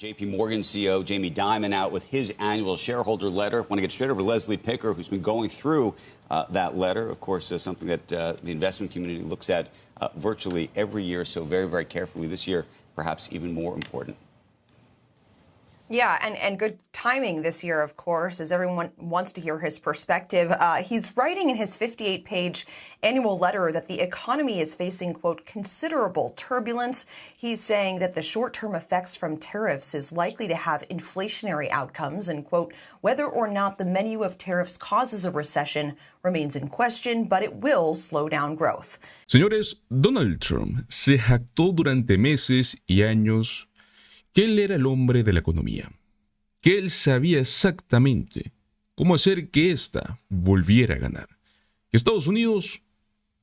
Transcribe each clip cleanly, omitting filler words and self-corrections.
JPMorgan CEO Jamie Dimon out with his annual shareholder letter. I want to get straight over to Leslie Picker, who's been going through that letter. Of course, something that the investment community looks at virtually every year, so very, very carefully. This year, perhaps even more important. Yeah, and good timing this year, of course, as everyone wants to hear his perspective. He's writing in his 58-page annual letter that the economy is facing, quote, considerable turbulence. He's saying that the short-term effects from tariffs is likely to have inflationary outcomes and, quote, whether or not the menu of tariffs causes a recession remains in question, but it will slow down growth. Señores, Donald Trump se jactó durante meses y años que él era el hombre de la economía, que él sabía exactamente cómo hacer que ésta volviera a ganar, que Estados Unidos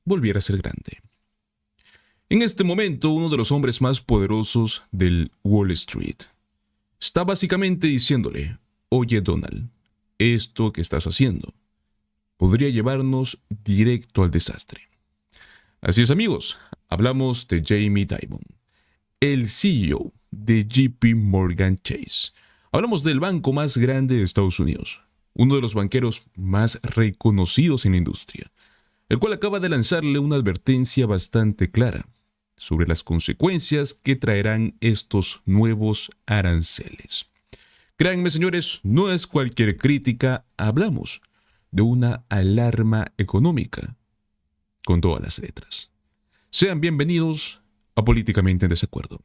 volviera a ser grande. En este momento, uno de los hombres más poderosos del Wall Street está básicamente diciéndole, oye Donald, esto que estás haciendo podría llevarnos directo al desastre. Así es amigos, hablamos de Jamie Dimon, el CEO de JPMorgan Chase. Hablamos del banco más grande de Estados Unidos, uno de los banqueros más reconocidos en la industria, el cual acaba de lanzarle una advertencia bastante clara sobre las consecuencias que traerán estos nuevos aranceles. Créanme, señores, no es cualquier crítica, hablamos de una alarma económica con todas las letras. Sean bienvenidos a Políticamente en Desacuerdo.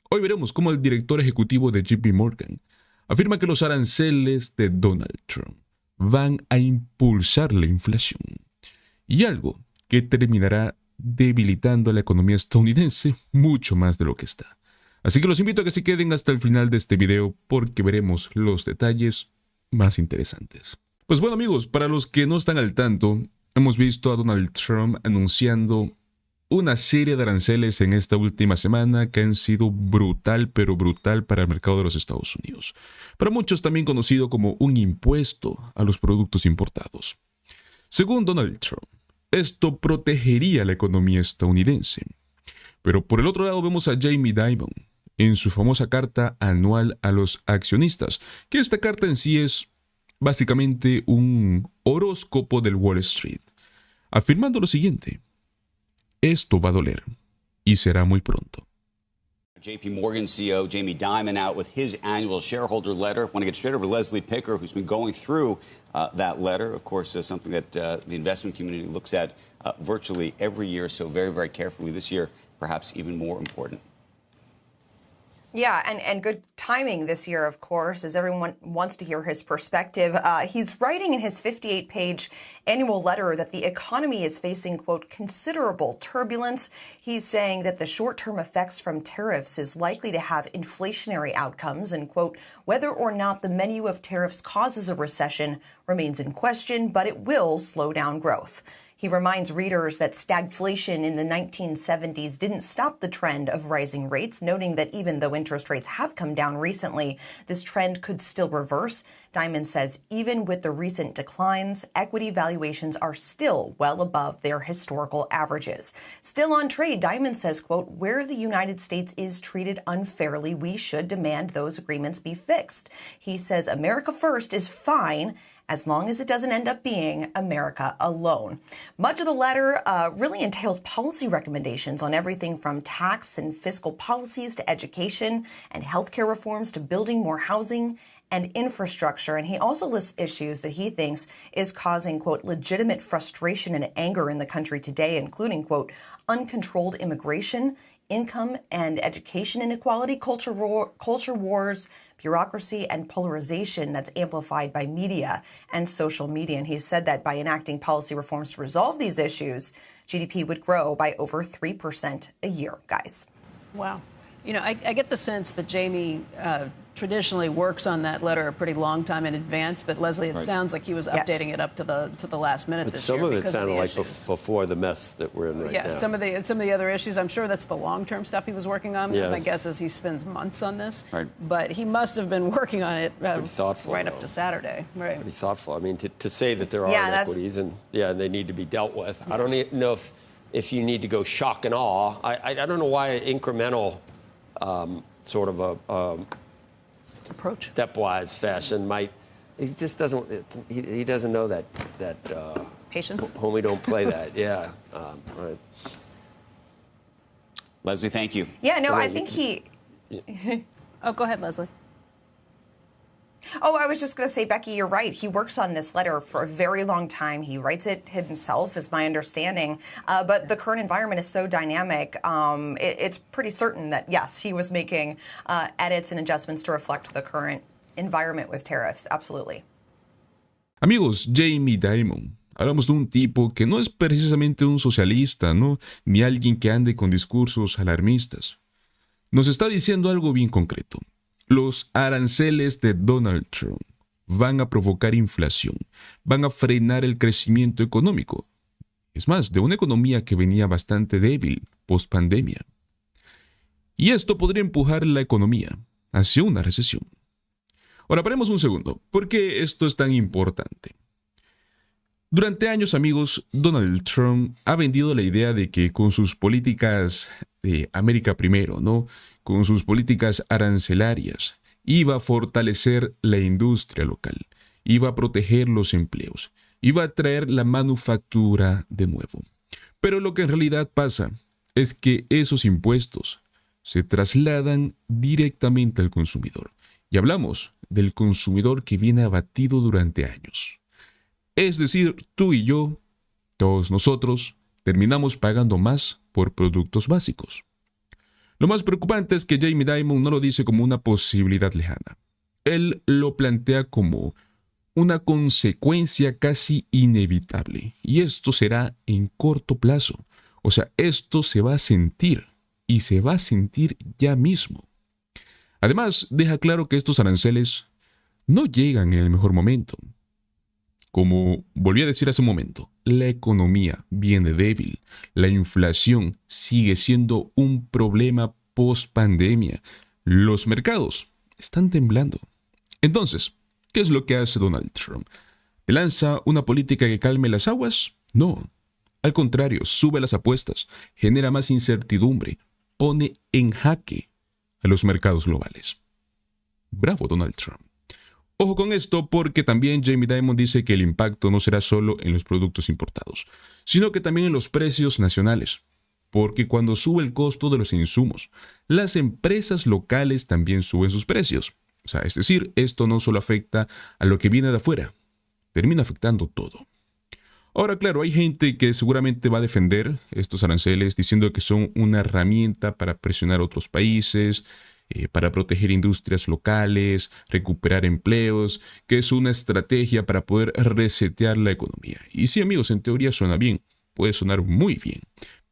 Hoy veremos cómo el director ejecutivo de JPMorgan afirma que los aranceles de Donald Trump van a impulsar la inflación y algo que terminará debilitando a la economía estadounidense mucho más de lo que está. Así que los invito a que se queden hasta el final de este video porque veremos los detalles más interesantes. Pues bueno amigos, para los que no están al tanto, hemos visto a Donald Trump anunciando una serie de aranceles en esta última semana que han sido brutal, pero brutal para el mercado de los Estados Unidos. Para muchos también conocido como un impuesto a los productos importados. Según Donald Trump, esto protegería la economía estadounidense. Pero por el otro lado vemos a Jamie Dimon en su famosa carta anual a los accionistas, que esta carta en sí es básicamente un horóscopo del Wall Street, afirmando lo siguiente. Esto va a doler y será muy pronto. JPMorgan CEO Jamie Dimon out with his annual shareholder letter. I want to get straight over to Leslie Picker, who's been going through that letter. Of course, something that the investment community looks at virtually every year, so very, very carefully. This year, perhaps even more important. Yeah, and good timing this year, of course, as everyone wants to hear his perspective. He's writing in his 58-page annual letter that the economy is facing, quote, considerable turbulence. He's saying that the short-term effects from tariffs is likely to have inflationary outcomes and, quote, whether or not the menu of tariffs causes a recession remains in question, but it will slow down growth. He reminds readers that stagflation in the 1970s didn't stop the trend of rising rates, noting that even though interest rates have come down recently, this trend could still reverse. Dimon says even with the recent declines, equity valuations are still well above their historical averages. Still on trade, Dimon says, quote, where the United States is treated unfairly, we should demand those agreements be fixed. He says America first is fine, as long as it doesn't end up being America alone. Much of the letter really entails policy recommendations on everything from tax and fiscal policies to education and healthcare reforms to building more housing and infrastructure. And he also lists issues that he thinks is causing, quote, legitimate frustration and anger in the country today, including, quote, uncontrolled immigration, income and education inequality, culture wars, bureaucracy, and polarization that's amplified by media and social media. And he said that by enacting policy reforms to resolve these issues, GDP would grow by over 3% a year, guys. Wow. You know, I get the sense that Jamie traditionally works on that letter a pretty long time in advance, but Leslie, it sounds like he was updating it up to the last minute this year. Some of it sounded like before the mess that we're in right now. Yeah, some of the other issues. I'm sure that's the long-term stuff he was working on. Yeah. My guess is he spends months on this. Right. But he must have been working on it right up to Saturday. Right. Pretty thoughtful. I mean, to say that there are inequities and they need to be dealt with. I don't know if you need to go shock and awe. I don't know why incremental sort of approach, stepwise fashion might. He just doesn't. He doesn't know that patience. Homie don't play that. Yeah. Right. Leslie, thank you. Yeah. No, I think he. Oh, go ahead, Leslie. Oh, I was just going to say, Becky, you're right. He works on this letter for a very long time. He writes it himself, is my understanding. But the current environment is so dynamic. It's pretty certain that, yes, he was making edits and adjustments to reflect the current environment with tariffs. Absolutely. Amigos, Jamie Dimon. Hablamos de un tipo que no es precisamente un socialista, ¿no? Ni alguien que ande con discursos alarmistas. Nos está diciendo algo bien concreto. Los aranceles de Donald Trump van a provocar inflación, van a frenar el crecimiento económico. Es más, de una economía que venía bastante débil post pandemia. Y esto podría empujar la economía hacia una recesión. Ahora, paremos un segundo. ¿Por qué esto es tan importante? Durante años, amigos, Donald Trump ha vendido la idea de que con sus políticas de América primero, ¿no? Con sus políticas arancelarias, iba a fortalecer la industria local, iba a proteger los empleos, iba a traer la manufactura de nuevo. Pero lo que en realidad pasa es que esos impuestos se trasladan directamente al consumidor. Y hablamos del consumidor que viene abatido durante años. Es decir, tú y yo, todos nosotros, terminamos pagando más por productos básicos. Lo más preocupante es que Jamie Dimon no lo dice como una posibilidad lejana. Él lo plantea como una consecuencia casi inevitable. Y esto será en corto plazo. O sea, esto se va a sentir. Y se va a sentir ya mismo. Además, deja claro que estos aranceles no llegan en el mejor momento. Como volví a decir hace un momento, la economía viene débil, la inflación sigue siendo un problema post-pandemia, los mercados están temblando. Entonces, ¿qué es lo que hace Donald Trump? ¿Te lanza una política que calme las aguas? No, al contrario, sube las apuestas, genera más incertidumbre, pone en jaque a los mercados globales. Bravo, Donald Trump. Ojo con esto porque también Jamie Dimon dice que el impacto no será solo en los productos importados, sino que también en los precios nacionales. Porque cuando sube el costo de los insumos, las empresas locales también suben sus precios. O sea, es decir, esto no solo afecta a lo que viene de afuera, termina afectando todo. Ahora, claro, hay gente que seguramente va a defender estos aranceles diciendo que son una herramienta para presionar a otros países, para proteger industrias locales, recuperar empleos, que es una estrategia para poder resetear la economía. Y sí, amigos, en teoría suena bien, puede sonar muy bien,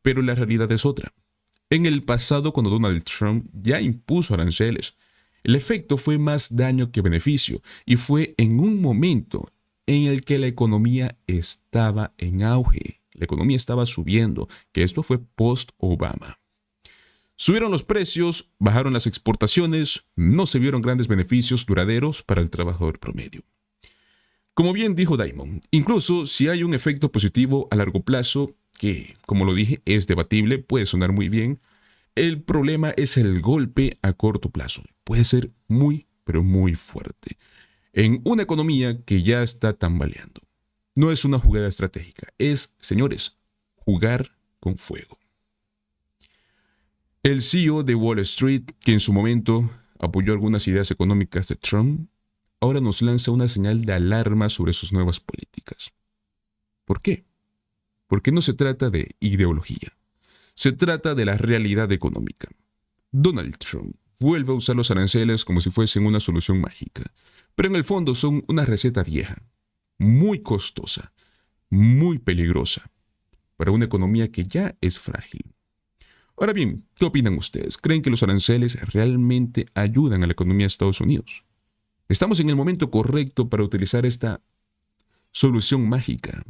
pero la realidad es otra. En el pasado, cuando Donald Trump ya impuso aranceles, el efecto fue más daño que beneficio, y fue en un momento en el que la economía estaba en auge, la economía estaba subiendo, que esto fue post-Obama. Subieron los precios, bajaron las exportaciones, no se vieron grandes beneficios duraderos para el trabajador promedio. Como bien dijo Dimon, incluso si hay un efecto positivo a largo plazo, que, como lo dije, es debatible, puede sonar muy bien, el problema es el golpe a corto plazo. Puede ser muy, pero muy fuerte. En una economía que ya está tambaleando. No es una jugada estratégica, es, señores, jugar con fuego. El CEO de Wall Street, que en su momento apoyó algunas ideas económicas de Trump, ahora nos lanza una señal de alarma sobre sus nuevas políticas. ¿Por qué? Porque no se trata de ideología, se trata de la realidad económica. Donald Trump vuelve a usar los aranceles como si fuesen una solución mágica, pero en el fondo son una receta vieja, muy costosa, muy peligrosa, para una economía que ya es frágil. Ahora bien, ¿qué opinan ustedes? ¿Creen que los aranceles realmente ayudan a la economía de Estados Unidos? ¿Estamos en el momento correcto para utilizar esta solución mágica?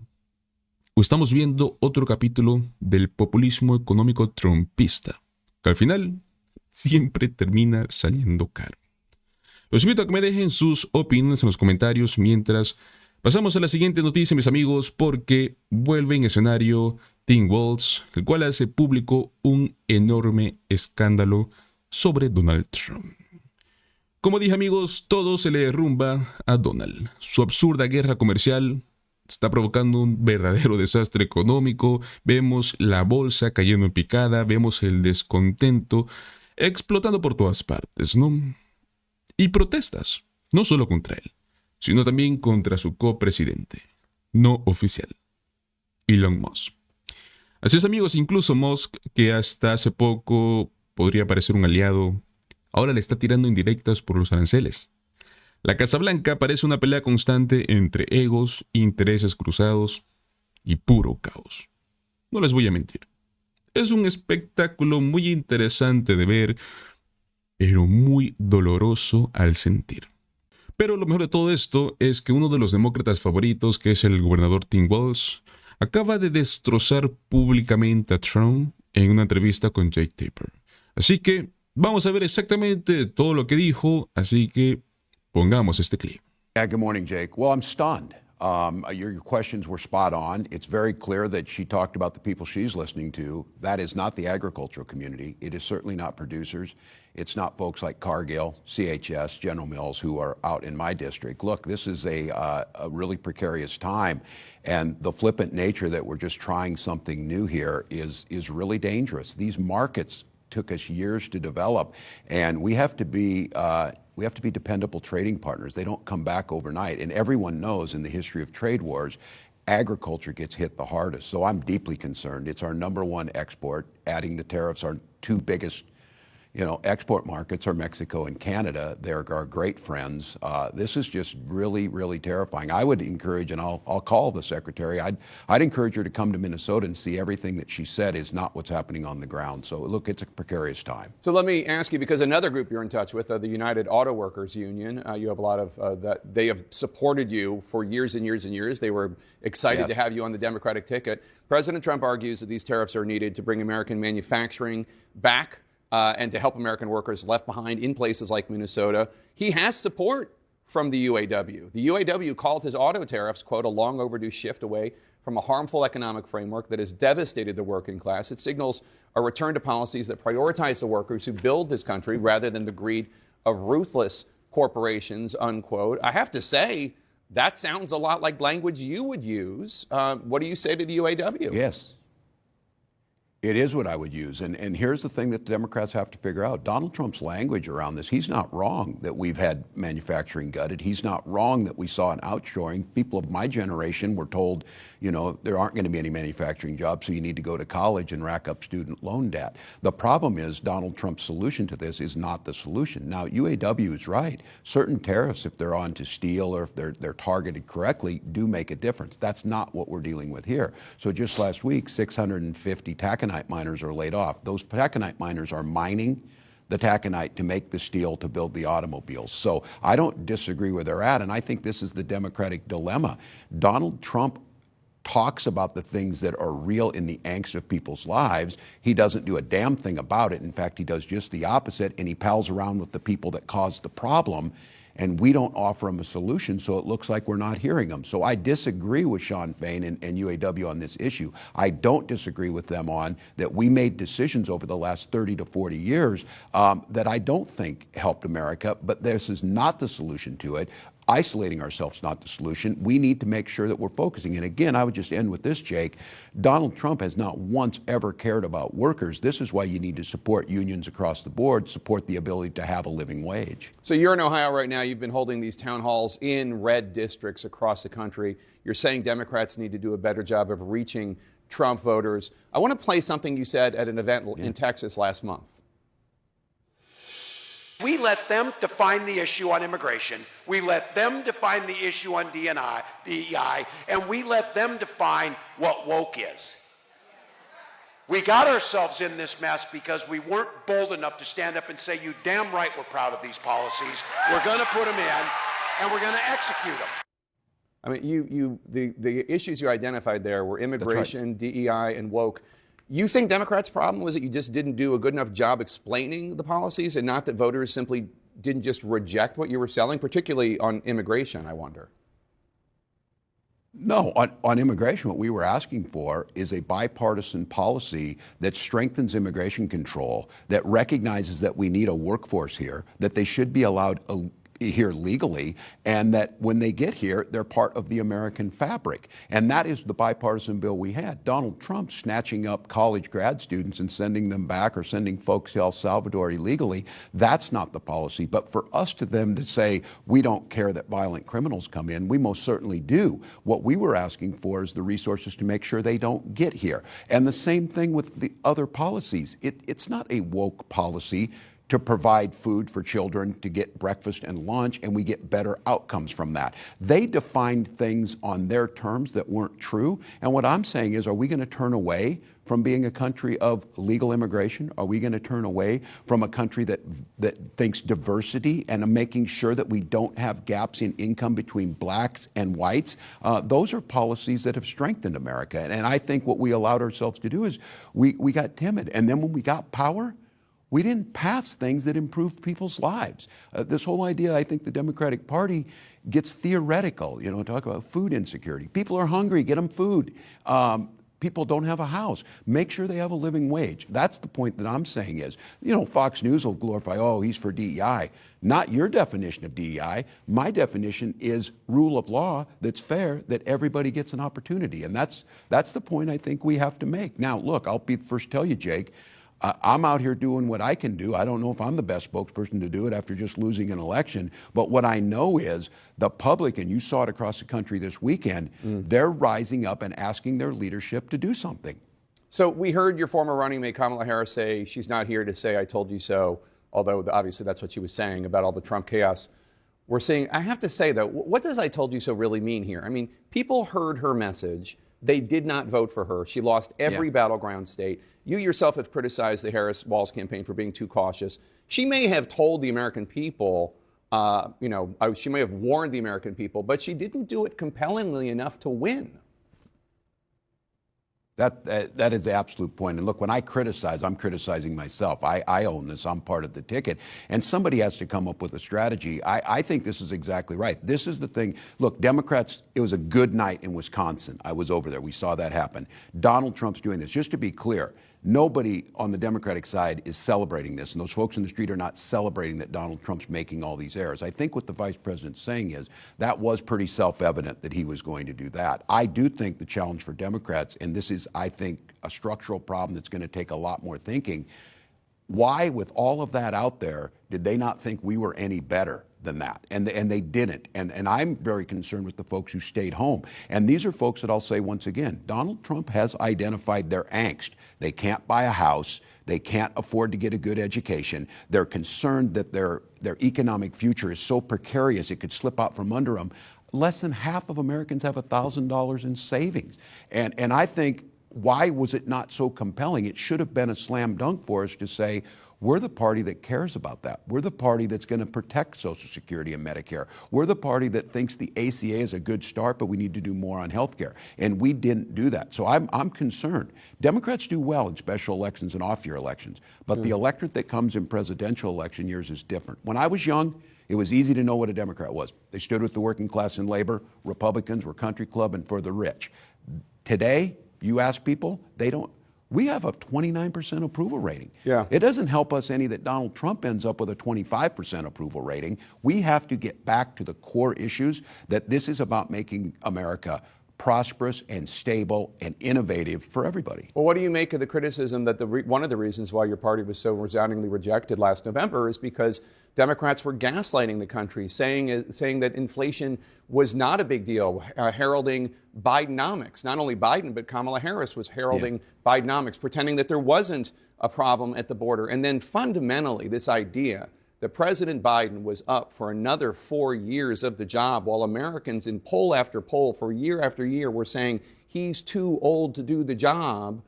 ¿O estamos viendo otro capítulo del populismo económico trumpista, que al final siempre termina saliendo caro? Los invito a que me dejen sus opiniones en los comentarios mientras pasamos a la siguiente noticia, mis amigos, porque vuelve en escenario Tim Walz, el cual hace público un enorme escándalo sobre Donald Trump. Como dije, amigos, todo se le derrumba a Donald. Su absurda guerra comercial está provocando un verdadero desastre económico. Vemos la bolsa cayendo en picada, vemos el descontento explotando por todas partes, ¿no? Y protestas, no solo contra él, sino también contra su copresidente, no oficial, Elon Musk. Así es, amigos, incluso Musk, que hasta hace poco podría parecer un aliado, ahora le está tirando indirectas por los aranceles. La Casa Blanca parece una pelea constante entre egos, intereses cruzados y puro caos. No les voy a mentir. Es un espectáculo muy interesante de ver, pero muy doloroso al sentir. Pero lo mejor de todo esto es que uno de los demócratas favoritos, que es el gobernador Tim Walz, acaba de destrozar públicamente a Trump en una entrevista con Jake Tapper. Así que vamos a ver exactamente todo lo que dijo, así que pongamos este clip. Yeah, good morning, Jake. Well, I'm stunned. Your questions were spot on. It's very clear that she talked about the people she's listening to. That is not the agricultural community. It is certainly not producers. It's not folks like Cargill, CHS, General Mills, who are out in my district. Look, this is a really precarious time, and the flippant nature that we're just trying something new here is really dangerous. These markets took us years to develop, and we have to be dependable trading partners. They don't come back overnight. And everyone knows in the history of trade wars, agriculture gets hit the hardest. So I'm deeply concerned. It's our number one export. Adding the tariffs, our two biggest export markets are Mexico and Canada. They're our great friends. This is just really, really terrifying. I would encourage, and I'll call the secretary, I'd encourage her to come to Minnesota and see everything that she said is not what's happening on the ground. So look, it's a precarious time. So let me ask you, because another group you're in touch with, the United Auto Workers Union, you have a lot of that. They have supported you for years and years and years. They were excited to have you on the Democratic ticket. President Trump argues that these tariffs are needed to bring American manufacturing back and to help American workers left behind in places like Minnesota. He has support from the UAW. The UAW called his auto tariffs, quote, a long overdue shift away from a harmful economic framework that has devastated the working class. It signals a return to policies that prioritize the workers who build this country rather than the greed of ruthless corporations, unquote. I have to say, that sounds a lot like language you would use. What do you say to the UAW? Yes. It is what I would use. And here's the thing that the Democrats have to figure out. Donald Trump's language around this, he's not wrong that we've had manufacturing gutted. He's not wrong that we saw an outshoring. People of my generation were told, there aren't going to be any manufacturing jobs, so you need to go to college and rack up student loan debt. The problem is Donald Trump's solution to this is not the solution. Now, UAW is right. Certain tariffs, if they're on to steel or if they're targeted correctly, do make a difference. That's not what we're dealing with here. So just last week, 650 taconite miners are laid off. Those taconite miners are mining the taconite to make the steel to build the automobiles. So I don't disagree where they're at, and I think this is the Democratic dilemma. Donald Trump talks about the things that are real in the angst of people's lives. He doesn't do a damn thing about it. In fact, he does just the opposite, and he pals around with the people that caused the problem. And we don't offer them a solution, so it looks like we're not hearing them. So I disagree with Sean Fain and UAW on this issue. I don't disagree with them on that we made decisions over the last 30 to 40 years that I don't think helped America, but this is not the solution to it. Isolating ourselves is not the solution. We need to make sure that we're focusing. And again, I would just end with this, Jake. Donald Trump has not once ever cared about workers. This is why you need to support unions across the board, support the ability to have a living wage. So you're in Ohio right now. You've been holding these town halls in red districts across the country. You're saying Democrats need to do a better job of reaching Trump voters. I want to play something you said at an event in Texas last month. We let them define the issue on immigration. We let them define the issue on DEI, and we let them define what woke is. We got ourselves in this mess because we weren't bold enough to stand up and say, you damn right we're proud of these policies. We're going to put them in, and we're going to execute them. I mean, the issues you identified there were immigration, DEI, and woke. You think Democrats' problem was that you just didn't do a good enough job explaining the policies and not that voters simply didn't just reject what you were selling, particularly on immigration, I wonder? No, on immigration, what we were asking for is a bipartisan policy that strengthens immigration control, that recognizes that we need a workforce here, that they should be allowed here legally, and that when they get here, they're part of the American fabric. And that is the bipartisan bill we had. Donald Trump snatching up college grad students and sending them back, or sending folks to El Salvador illegally, that's not the policy. But for us to say, we don't care that violent criminals come in, we most certainly do. What we were asking for is the resources to make sure they don't get here. And the same thing with the other policies. It's not a woke policy to provide food for children to get breakfast and lunch, and we get better outcomes from that. They defined things on their terms that weren't true. And what I'm saying is, are we going to turn away from being a country of legal immigration? Are we going to turn away from a country that thinks diversity and making sure that we don't have gaps in income between blacks and whites? Those are policies that have strengthened America. And I think what we allowed ourselves to do is we got timid. And then when we got power, we didn't pass things that improved people's lives. This whole idea, I think the Democratic Party gets theoretical, talk about food insecurity. People are hungry, get them food. People don't have a house. Make sure they have a living wage. That's the point that I'm saying is, Fox News will glorify, he's for DEI. Not your definition of DEI. My definition is rule of law that's fair, that everybody gets an opportunity. And that's the point I think we have to make. Now, look, I'll be the first to tell you, Jake, I'm out here doing what I can do. I don't know if I'm the best spokesperson to do it after just losing an election. But what I know is the public, and you saw it across the country this weekend, they're rising up and asking their leadership to do something. So we heard your former running mate Kamala Harris say she's not here to say I told you so, although obviously that's what she was saying about all the Trump chaos. We're saying, I have to say though, what does I told you so really mean here? I mean, people heard her message. They did not vote for her. She lost every battleground state. You yourself have criticized the Harris-Walz campaign for being too cautious. She may have told the American people, she may have warned the American people, but she didn't do it compellingly enough to win. That is the absolute point. And look, when I criticize, I'm criticizing myself. I own this. I'm part of the ticket. And somebody has to come up with a strategy. I think this is exactly right. This is the thing. Look, Democrats, it was a good night in Wisconsin. I was over there. We saw that happen. Donald Trump's doing this. Just to be clear, nobody on the Democratic side is celebrating this, and those folks in the street are not celebrating that Donald Trump's making all these errors. I think what the vice president's saying is that was pretty self-evident that he was going to do that. I do think the challenge for Democrats, and this is, I think, a structural problem that's going to take a lot more thinking, why, with all of that out there, did they not think we were any better than that? And they didn't. And I'm very concerned with the folks who stayed home. And these are folks that I'll say once again, Donald Trump has identified their angst. They can't buy a house. They can't afford to get a good education. They're concerned that their economic future is so precarious it could slip out from under them. Less than half of Americans have $1,000 in savings. And I think, why was it not so compelling? It should have been a slam dunk for us to say, we're the party that cares about that. We're the party that's going to protect Social Security and Medicare. We're the party that thinks the ACA is a good start, but we need to do more on health care. And we didn't do that. So I'm concerned. Democrats do well in special elections and off-year elections, but the electorate that comes in presidential election years is different. When I was young, it was easy to know what a Democrat was. They stood with the working class and labor. Republicans were country club and for the rich. Today, you ask people, they don't. We have a 29% approval rating. Yeah. It doesn't help us any that Donald Trump ends up with a 25% approval rating. We have to get back to the core issues, that this is about making America prosperous and stable and innovative for everybody. Well, what do you make of the criticism that one of the reasons why your party was so resoundingly rejected last November is because Democrats were gaslighting the country, saying that inflation was not a big deal, heralding Bidenomics. Not only Biden, but Kamala Harris was heralding Bidenomics, pretending that there wasn't a problem at the border. And then fundamentally, this idea that President Biden was up for another 4 years of the job, while Americans in poll after poll for year after year were saying he's too old to do the job.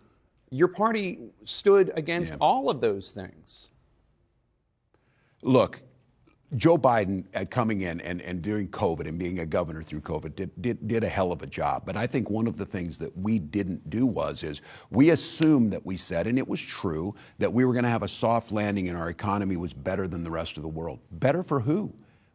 Your party stood against all of those things. Look, Joe Biden coming in and during COVID and being a governor through COVID did a hell of a job. But I think one of the things that we didn't do is we assumed that we said, and it was true, that we were going to have a soft landing and our economy was better than the rest of the world. Better for who?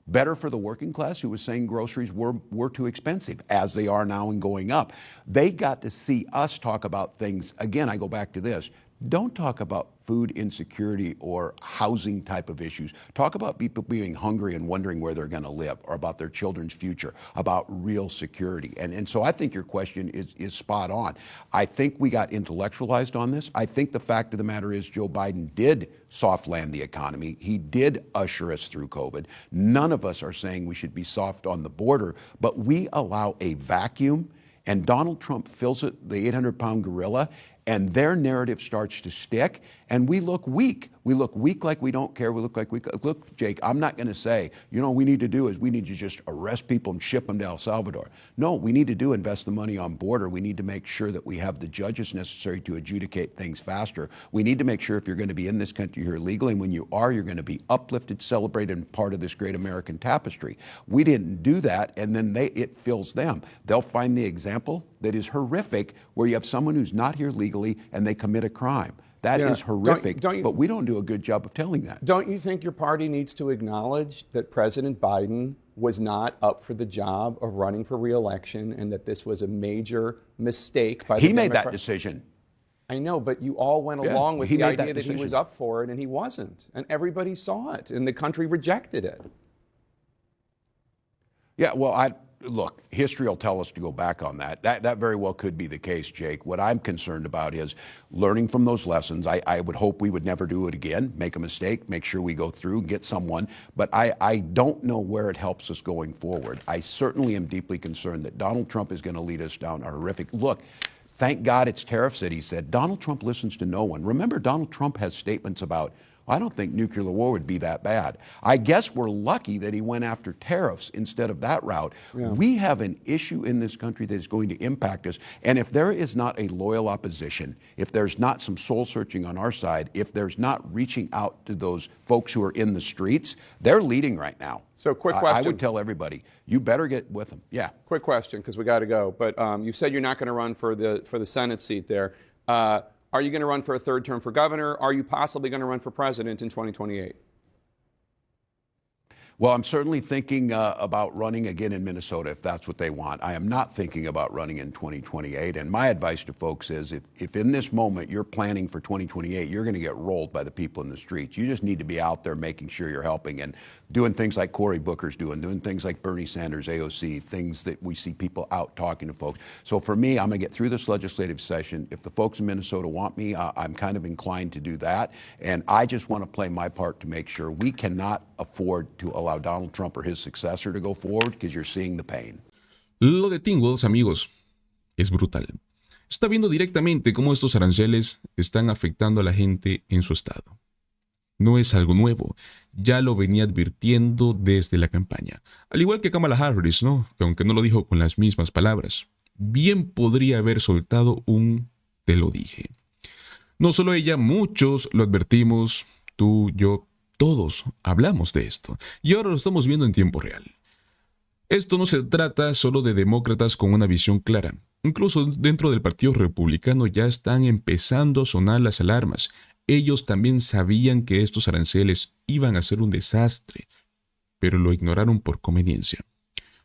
Better for the working class, who was saying groceries were too expensive, as they are now and going up. They got to see us talk about things. Again, I go back to this. Don't talk about food insecurity or housing type of issues. Talk about people being hungry and wondering where they're going to live, or about their children's future, about real security. And so I think your question is spot on. I think we got intellectualized on this. I think the fact of the matter is Joe Biden did soft land the economy. He did usher us through COVID. None of us are saying we should be soft on the border, but we allow a vacuum, and Donald Trump fills it, the 800-pound gorilla, and their narrative starts to stick, and we look weak. We look weak like we don't care. We look like look, Jake, I'm not going to say, we need to do is we need to just arrest people and ship them to El Salvador. No, we need to invest the money on border. We need to make sure that we have the judges necessary to adjudicate things faster. We need to make sure if you're going to be in this country here legally, and when you are, you're going to be uplifted, celebrated, and part of this great American tapestry. We didn't do that, and then it fills them. They'll find the example that is horrific, where you have someone who's not here legally and they commit a crime. That is horrific, but we don't do a good job of telling that. Don't you think your party needs to acknowledge that President Biden was not up for the job of running for re-election, and that this was a major mistake by the He made that decision. I know, but you all went along with the idea that he was up for it, and he wasn't. And everybody saw it, and the country rejected it. Yeah, well, look, history will tell us to go back on that. That very well could be the case, Jake. What I'm concerned about is learning from those lessons. I would hope we would never do it again, make a mistake, make sure we go through and get someone. But I don't know where it helps us going forward. I certainly am deeply concerned that Donald Trump is going to lead us down a horrific... Look, thank God it's tariffs that he said. Donald Trump listens to no one. Remember, Donald Trump has statements about, I don't think nuclear war would be that bad. I guess we're lucky that he went after tariffs instead of that route. Yeah. We have an issue in this country that is going to impact us. And if there is not a loyal opposition, if there's not some soul searching on our side, if there's not reaching out to those folks who are in the streets, they're leading right now. So quick question. I would tell everybody, you better get with them. Yeah. Quick question, because we got to go. But you said you're not going to run for the Senate seat there. Are you going to run for a third term for governor? Are you possibly going to run for president in 2028? Well, I'm certainly thinking about running again in Minnesota, if that's what they want. I am not thinking about running in 2028. And my advice to folks is if in this moment you're planning for 2028, you're going to get rolled by the people in the streets. You just need to be out there making sure you're helping and doing things like Cory Booker's doing things like Bernie Sanders, AOC, things that we see people out talking to folks. So for me, I'm going to get through this legislative session. If the folks in Minnesota want me, I'm kind of inclined to do that. And I just want to play my part to make sure we cannot afford to allow Donald Trump or his successor to go forward, because you're seeing the pain. Lo de Tingles, amigos, es brutal. Está viendo directamente cómo estos aranceles están afectando a la gente en su estado. No es algo nuevo, ya lo venía advirtiendo desde la campaña. Al igual que Kamala Harris, ¿no? Que aunque no lo dijo con las mismas palabras, bien podría haber soltado un "te lo dije". No solo ella, muchos lo advertimos, tú, yo, todos hablamos de esto, y ahora lo estamos viendo en tiempo real. Esto no se trata solo de demócratas con una visión clara. Incluso dentro del Partido Republicano ya están empezando a sonar las alarmas. Ellos también sabían que estos aranceles iban a ser un desastre, pero lo ignoraron por conveniencia.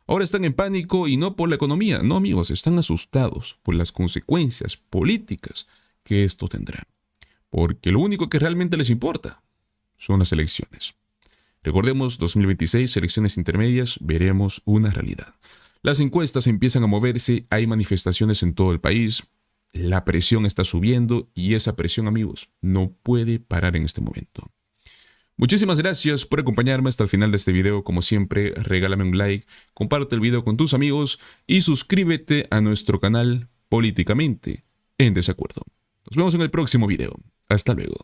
Ahora están en pánico y no por la economía. No, amigos, están asustados por las consecuencias políticas que esto tendrá. Porque lo único que realmente les importa son las elecciones. Recordemos, 2026, elecciones intermedias, veremos una realidad. Las encuestas empiezan a moverse, hay manifestaciones en todo el país, la presión está subiendo y esa presión, amigos, no puede parar en este momento. Muchísimas gracias por acompañarme hasta el final de este video. Como siempre, regálame un like, comparte el video con tus amigos y suscríbete a nuestro canal Políticamente en Desacuerdo. Nos vemos en el próximo video. Hasta luego.